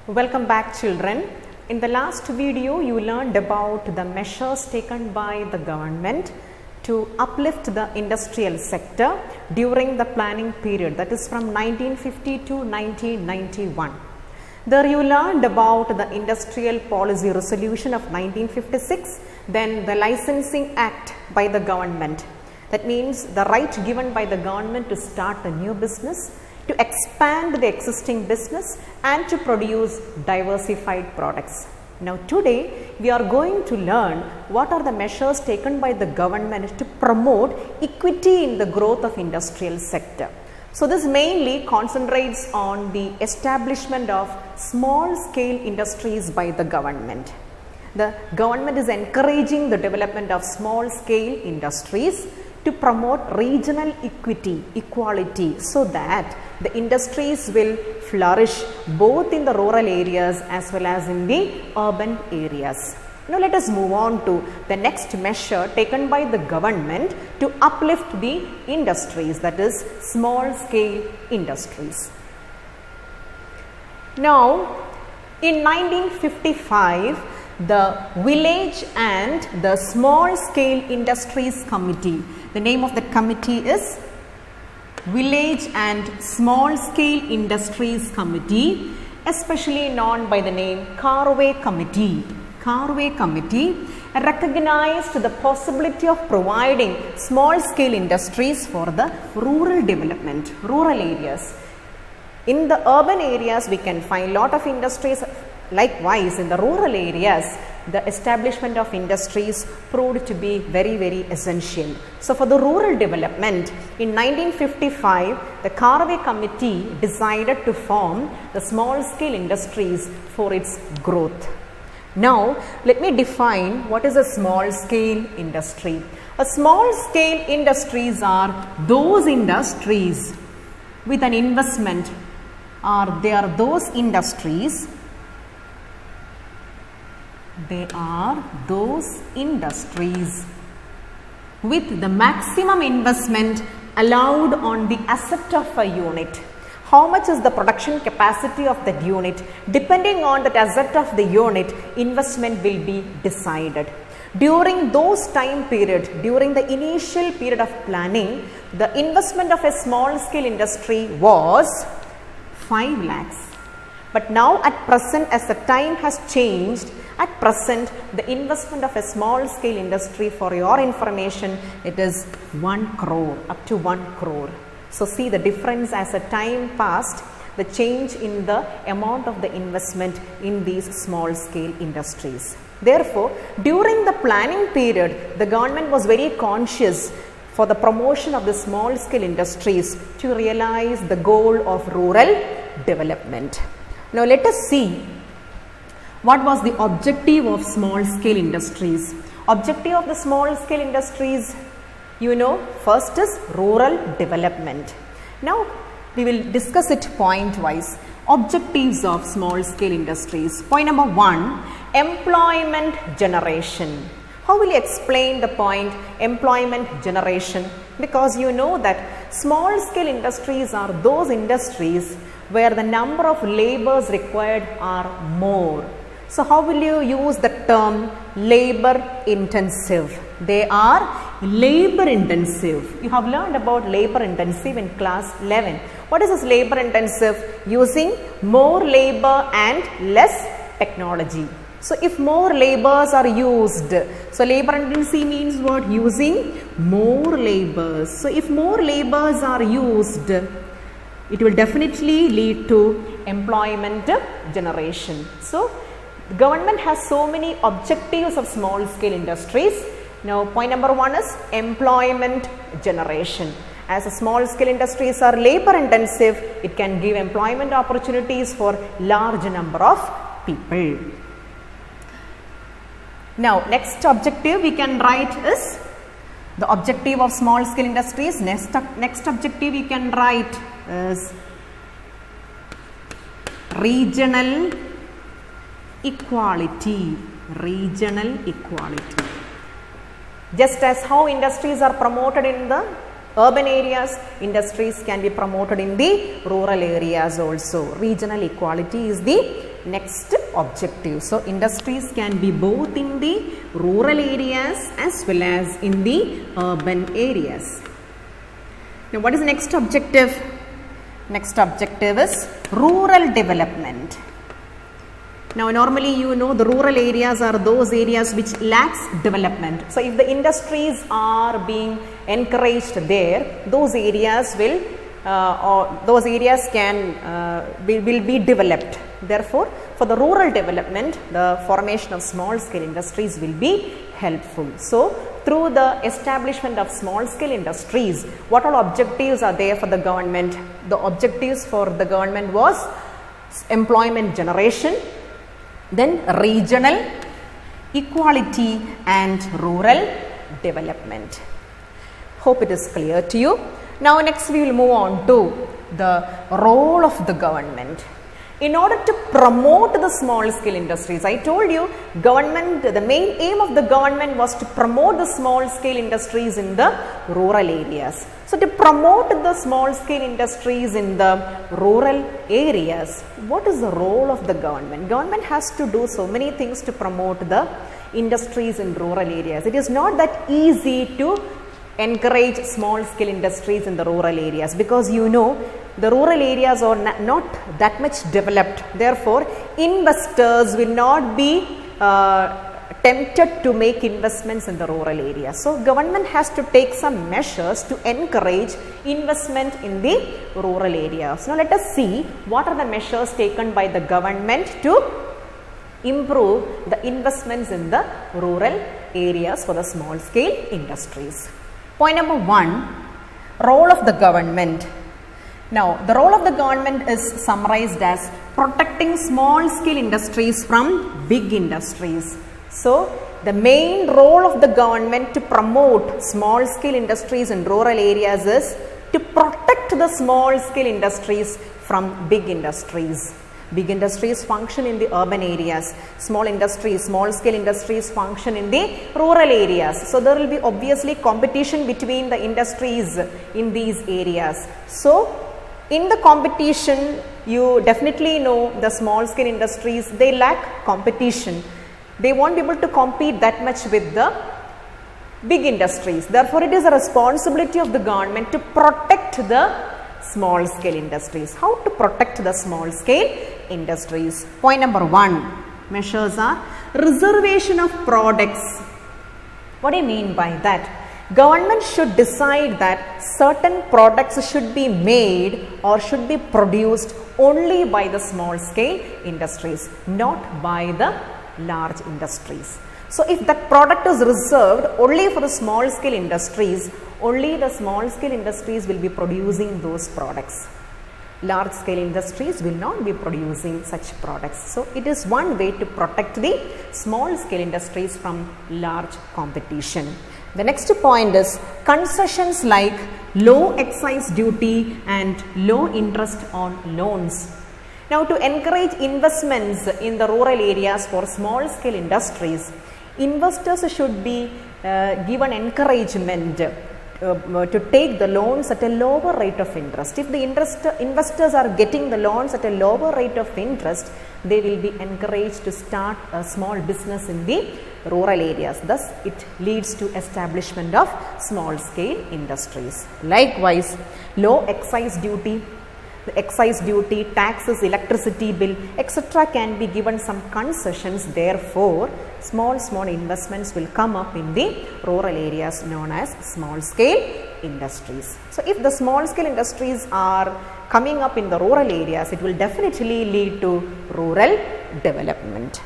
Welcome back, children. In the last video you learned about the measures taken by the government to uplift the industrial sector during the planning period, that is from 1950 to 1991. There you learned about the Industrial Policy Resolution of 1956, then the Licensing Act by the government. That means the right given by the government to start a new business, to expand the existing business and to produce diversified products. Now today we are going to learn what are the measures taken by the government to promote equity in the growth of industrial sector. So this mainly concentrates on the establishment of small scale industries by the government. The government is encouraging the development of small scale industries to promote regional equality so that the industries will flourish both in the rural areas as well as in the urban areas. Now let us move on to the next measure taken by the government to uplift the industries, that is small scale industries. Now in 1955, the Village and the Small Scale Industries Committee, the name of the committee is Village and Small Scale Industries Committee, especially known by the name Carway Committee. Carway Committee recognized the possibility of providing small scale industries for the rural development, rural areas. In the urban areas we can find lot of industries. Likewise, in the rural areas, the establishment of industries proved to be very essential. So for the rural development, in 1955, the Carway Committee decided to form the small scale industries for its growth. Now, let me define what is a small scale industry. A small scale industries are those industries with an investment, or they are those industries with the maximum investment allowed on the asset of a unit. How much is the production capacity of that unit? Depending on that asset of the unit, investment will be decided. During those time period, during the initial period of planning, the investment of a small scale industry was 5 lakhs. But now at present, as the time has changed, at present the investment of a small scale industry, for your information, it is 1 crore, up to 1 crore. So see the difference as the time passed, the change in the amount of the investment in these small scale industries. Therefore, during the planning period, the government was very conscious for the promotion of the small scale industries to realize the goal of rural development. Now let us see what was the objective of small scale industries. Objective of the small scale industries, first is rural development. Now we will discuss it point wise. Objectives of small scale industries. Point number 1, employment generation. How will you explain the point employment generation? Because you know that small scale industries are those industries where the number of laborers required are more. So how will you use the term labor intensive? They are labor intensive. You have learned about labor intensive in class 11. What is this labor intensive? Using more labor and less technology. So if more laborers are used, so labor intensive means what? Using more laborers. So if more laborers are used, it will definitely lead to employment generation. So the government has so many objectives of small scale industries. Now point number 1 is employment generation. As small scale industries are labor intensive, it can give employment opportunities for large number of people. Now next objective we can write is the objective of small scale industries. Next objective we can write is regional equality. Regional equality. Just as how industries are promoted in the urban areas, industries can be promoted in the rural areas also. Regional equality is the next objective. So industries can be both in the rural areas as well as in the urban areas. Now what is the next objective? Next objective is rural development. Now normally you know the rural areas are those areas which lacks development. So if the industries are being encouraged there, those areas will will be developed. Therefore, for the rural development, the formation of small scale industries will be helpful. So through the establishment of small scale industries, what all objectives are there for the government? The objectives for the government was employment generation, then regional equality and rural development. Hope it is clear to you. Now next we will move on to the role of the government. In order to promote the small scale industries, I told you the main aim of the government was to promote the small scale industries in the rural areas. So to promote the small scale industries in the rural areas, what is the role of the government? Government has to do so many things to promote the industries in rural areas. It is not that easy to encourage small scale industries in the rural areas, because you know the rural areas are not that much developed. Therefore, investors will not be tempted to make investments in the rural areas. So, government has to take some measures to encourage investment in the rural areas. Now, let us see what are the measures taken by the government to improve the investments in the rural areas for the small scale industries. Point number 1, role of the government. Now, the role of the government is summarized as protecting small scale industries from big industries. So, the main role of the government to promote small scale industries in rural areas is to protect the small scale industries from big industries. Big industries function in the urban areas, small scale industries function in the rural areas. So there will be obviously competition between the industries in these areas. So in the competition, you definitely know the small scale industries, they lack competition. They won't be able to compete that much with the big industries. Therefore, it is a responsibility of the government to protect the small scale industries. How to protect the small scale industries? Point number 1, measures are reservation of products. What do you mean by that? Government should decide that certain products should be made or should be produced only by the small scale industries, not by the large industries. So if that product is reserved only for the small scale industries, only the small scale industries will be producing those products. Large scale industries will not be producing such products. So it is one way to protect the small scale industries from large competition. The next point is concessions like low excise duty and low interest on loans. Now to encourage investments in the rural areas for small scale industries, investors should be given encouragement to take the loans at a lower rate of interest. If the investors are getting the loans at a lower rate of interest, they will be encouraged to start a small business in the rural areas. Thus, it leads to establishment of small scale industries. Likewise, low excise duty, the excise duty, taxes, electricity bill, etc. can be given some concessions. Therefore, small investments will come up in the rural areas known as small scale industries. So, if the small scale industries are coming up in the rural areas, it will definitely lead to rural development.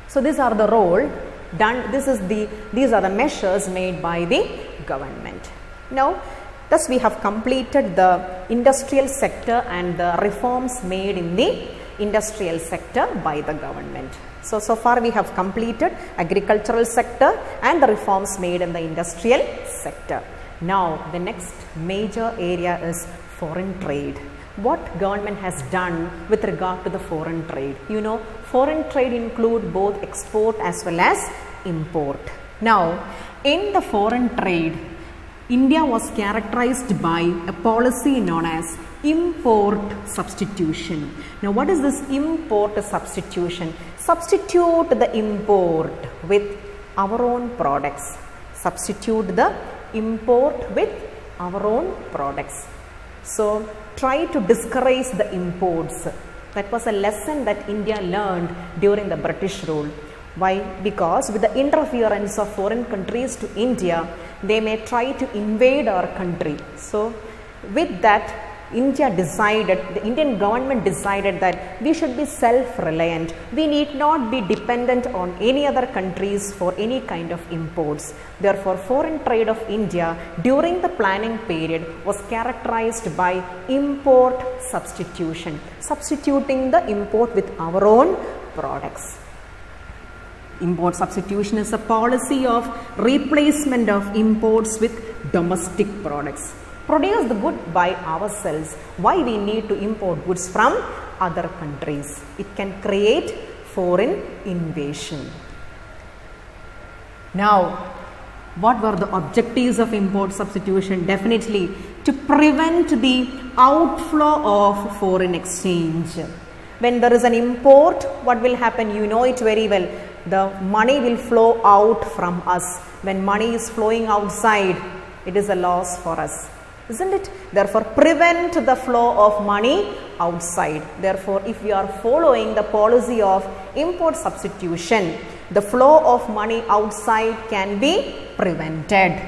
So, these are the role done. These are the measures made by the government. Now, thus we have completed the industrial sector and the reforms made in the industrial sector by the government. So far we have completed agricultural sector and the reforms made in the industrial sector. Now the next major area is foreign trade. What government has done with regard to the foreign trade? You know, foreign trade include both export as well as import. Now in the foreign trade, India was characterized by a policy known as import substitution. Now what is this import substitution? Substitute the import with our own products. Substitute the import with our own products. So try to discourage the imports. That was a lesson that India learned during the British rule. Why? Because with the interference of foreign countries to India, they may try to invade our country. So with that, the Indian government decided that we should be self-reliant. We need not be dependent on any other countries for any kind of imports. Therefore, foreign trade of India during the planning period was characterized by import substitution, substituting the import with our own products. Import substitution is a policy of replacement of imports with domestic products. Produce the good by ourselves. Why we need to import goods from other countries? It can create foreign invasion. Now, what were the objectives of import substitution? Definitely to prevent the outflow of foreign exchange. When there is an import, what will happen? You know it very well. The money will flow out from us. When money is flowing outside, it is a loss for us, isn't it? Therefore, prevent the flow of money outside. Therefore, if we are following the policy of import substitution, the flow of money outside can be prevented.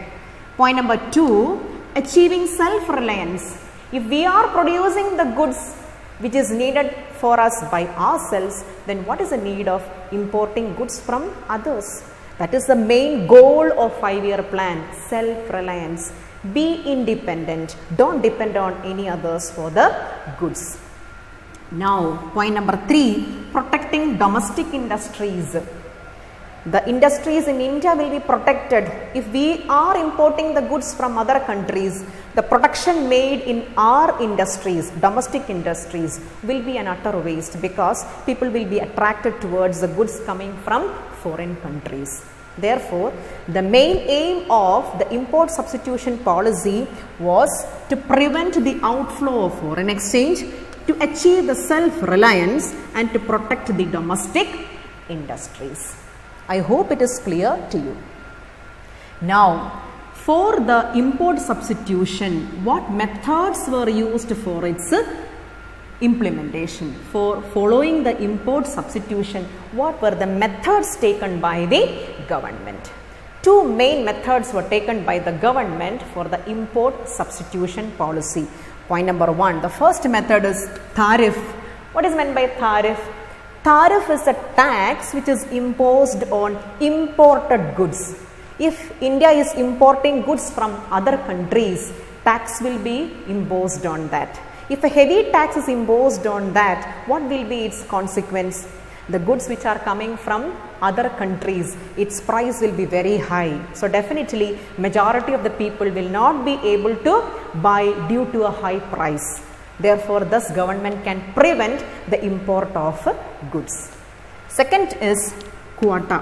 Point number 2, achieving self-reliance. If we are producing the goods which is needed for us by ourselves, then what is the need of importing goods from others? That is the main goal of 5-year plan, self-reliance. Be independent. Don't depend on any others for the goods. Now, point number 3, protecting domestic industries. The industries in India will be protected. If we are importing the goods from other countries, the production made in our industries, domestic industries, will be an utter waste because people will be attracted towards the goods coming from foreign countries. Therefore, the main aim of the import substitution policy was to prevent the outflow of foreign exchange, to achieve the self-reliance and to protect the domestic industries. I hope it is clear to you. Now, for the import substitution, what methods were used for its implementation? For following the import substitution, what were the methods taken by the government? 2 main methods were taken by the government for the import substitution policy. Point number 1, the first method is tariff. What is meant by tariff? Tariff is a tax which is imposed on imported goods. If India is importing goods from other countries, tax will be imposed on that. If a heavy tax is imposed on that, what will be its consequence? The goods which are coming from other countries, its price will be very high. So definitely majority of the people will not be able to buy due to a high price. Therefore, thus government can prevent the import of goods. Second is quota.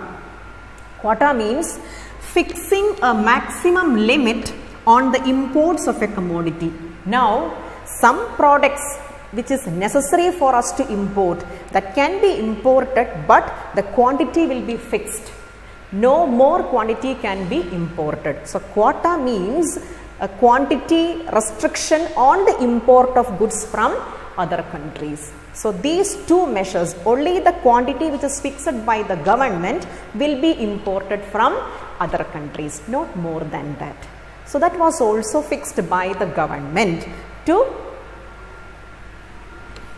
Quota means fixing a maximum limit on the imports of a commodity. Now, some products which is necessary for us to import, that can be imported, but the quantity will be fixed. No more quantity can be imported. So, quota means a quantity restriction on the import of goods from other countries. So, these 2 measures, only the quantity which is fixed by the government will be imported from other countries, not more than that. So, that was also fixed by the government to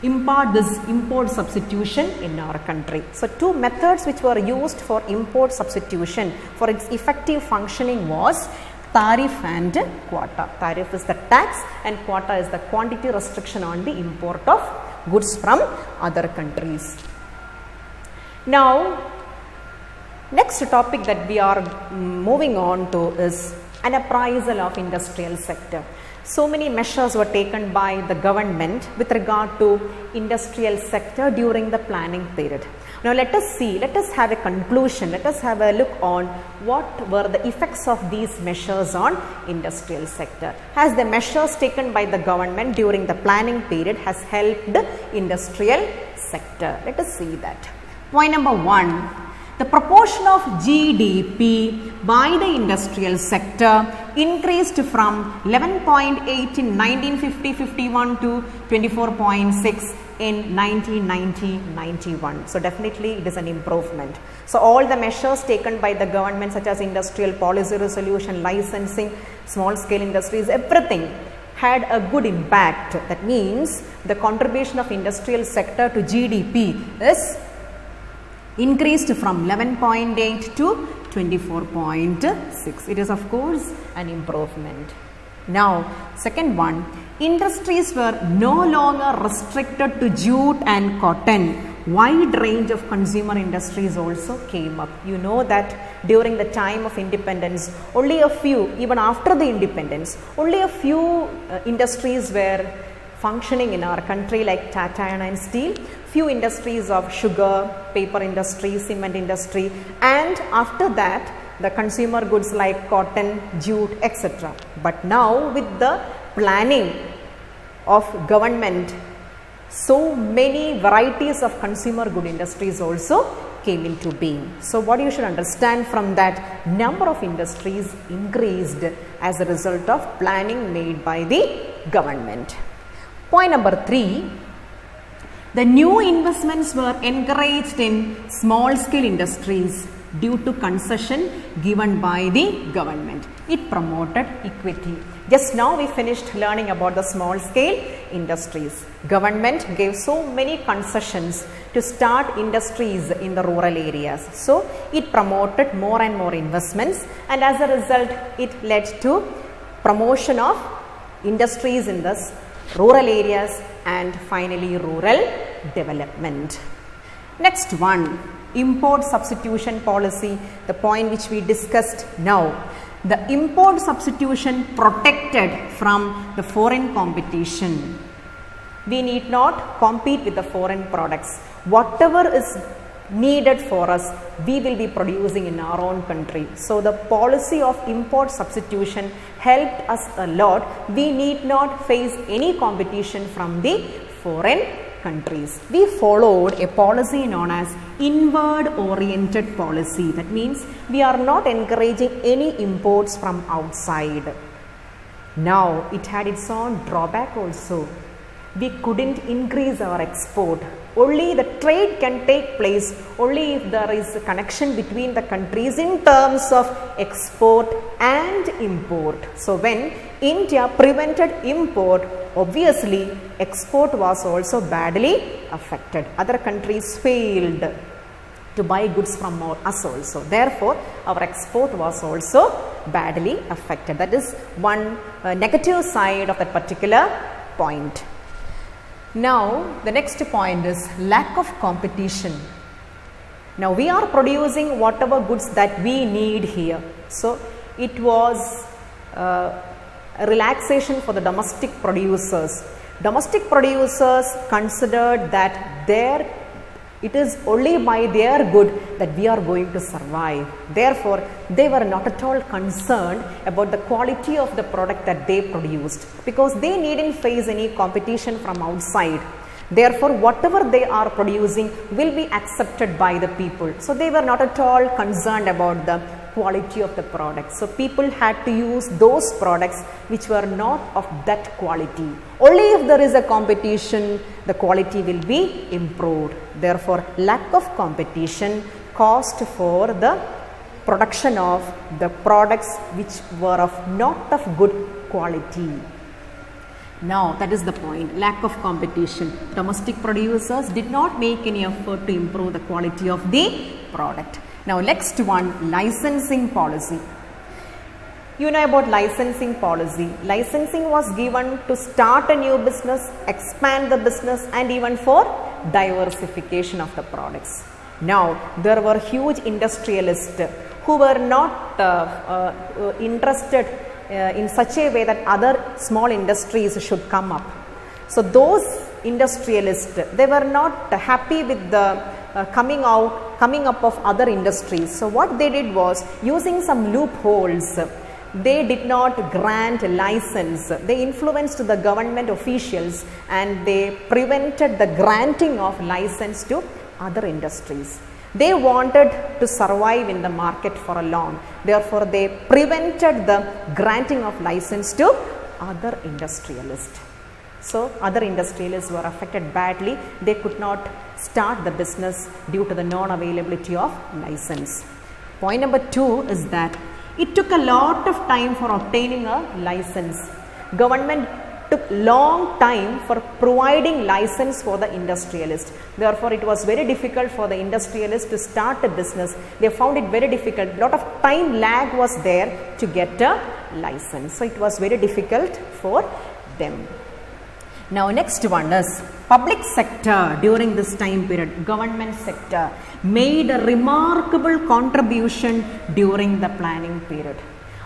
impart this import substitution in our country. So, 2 methods which were used for import substitution for its effective functioning was tariff and quota. Tariff is the tax and quota is the quantity restriction on the import of goods from other countries. Now, next topic that we are moving on to is an appraisal of industrial sector. So many measures were taken by the government with regard to industrial sector during the planning period. Now let us see, let us have a conclusion, let us have a look on what were the effects of these measures on industrial sector. Has the measures taken by the government during the planning period has helped the industrial sector? Let us see that. Point number 1. The proportion of GDP by the industrial sector increased from 11.8 in 1950-51 to 24.6 in 1990-91. So definitely it is an improvement. So all the measures taken by the government such as industrial policy resolution, licensing, small scale industries, everything had a good impact. That means the contribution of industrial sector to GDP is increased from 11.8 to 24.6. It is of course an improvement. Now second one, industries were no longer restricted to jute and cotton. Wide range of consumer industries also came up. You know that during the time of independence, only a few, even after the independence, only a few industries were functioning in our country, like Tata and Steel, few industries of sugar, paper industry, cement industry, and after that the consumer goods like cotton, jute, etc. But now with the planning of government, so many varieties of consumer good industries also came into being. So what you should understand from that, number of industries increased as a result of planning made by the government. Point number 3, the new investments were encouraged in small scale industries due to concession given by the government. It promoted equity. Just now we finished learning about the small scale industries. Government gave so many concessions to start industries in the rural areas. So it promoted more and more investments, and as a result it led to promotion of industries in the rural areas and finally rural development. Next one, import substitution policy, the point which we discussed now. The import substitution protected from the foreign competition. We need not compete with the foreign products. Whatever is needed for us, we will be producing in our own country. So the policy of import substitution helped us a lot. We need not face any competition from the foreign countries. We followed a policy known as inward oriented policy. That means we are not encouraging any imports from outside. Now it had its own drawback also. We couldn't increase our export. Only the trade can take place only if there is a connection between the countries in terms of export and import. So when India prevented import, obviously export was also badly affected. Other countries failed to buy goods from us also. Therefore, our export was also badly affected. That is one negative side of that particular point. Now, the next point is lack of competition. Now, we are producing whatever goods that we need here. So, it was a relaxation for the domestic producers. Domestic producers considered that it is only by their good that we are going to survive. Therefore, they were not at all concerned about the quality of the product that they produced, because they needn't face any competition from outside. Therefore, whatever they are producing will be accepted by the people. So, they were not at all concerned about the quality of the product. So, people had to use those products which were not of that quality. Only if there is a competition, the quality will be improved. Therefore, lack of competition caused for the production of the products which were of not of good quality. Now, that is the point, lack of competition. Domestic producers did not make any effort to improve the quality of the product. Now, next one, licensing policy. You know about licensing policy. Licensing was given to start a new business, expand the business, and even for diversification of the products. Now, there were huge industrialists who were not interested in such a way that other small industries should come up. So, those industrialists, they were not happy with the coming up of other industries. So what they did was, using some loopholes, they did not grant license. They influenced the government officials and they prevented the granting of license to other industries. They wanted to survive in the market for a long. Therefore, they prevented the granting of license to other industrialists. So, other industrialists were affected badly. They could not start the business due to the non-availability of license. Point number 2 is that it took a lot of time for obtaining a license. Government took long time for providing license for the industrialist. Therefore, it was very difficult for the industrialist to start a business. They found it very difficult. A lot of time lag was there to get a license. So, it was very difficult for them. Now, next one is public sector during this time period. Government sector made a remarkable contribution during the planning period.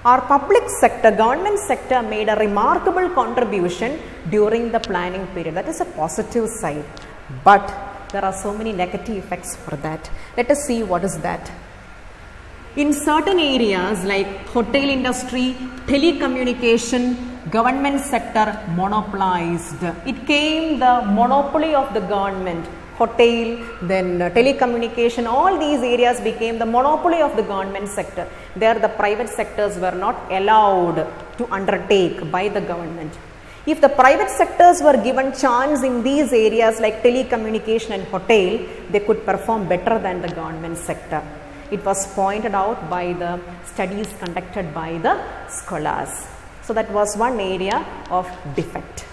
Our public sector, government sector made a remarkable contribution during the planning period. That is a positive side. But there are so many negative effects for that. Let us see what is that. In certain areas like hotel industry, telecommunication, government sector monopolized. It came the monopoly of the government. Hotel, then telecommunication, all these areas became the monopoly of the government sector. There the private sectors were not allowed to undertake by the government. If the private sectors were given chance in these areas like telecommunication and hotel, they could perform better than the government sector. It was pointed out by the studies conducted by the scholars. So that was one area of defect.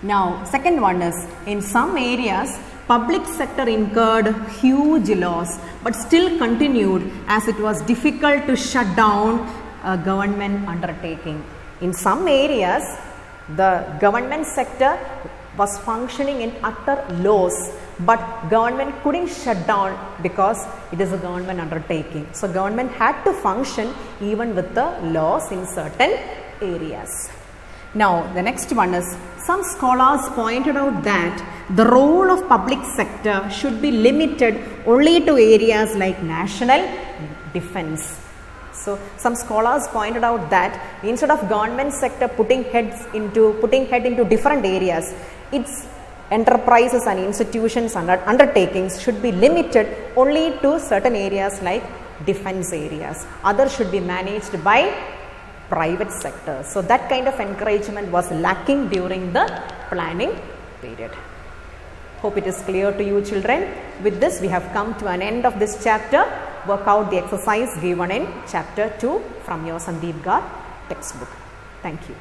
Now, second one is, in some areas, public sector incurred huge loss, but still continued as it was difficult to shut down a government undertaking. In some areas, the government sector was functioning in utter loss, but government couldn't shut down because it is a government undertaking. So, government had to function even with the loss in certain areas. Now, the next one is, some scholars pointed out that the role of public sector should be limited only to areas like national defense. So, some scholars pointed out that instead of government sector putting head into different areas, its enterprises and institutions and undertakings should be limited only to certain areas like defense areas. Others should be managed by private sector. So, that kind of encouragement was lacking during the planning period. Hope it is clear to you, children. With this, we have come to an end of this chapter. Work out the exercise given in chapter 2 from your Sandeep Gar textbook. Thank you.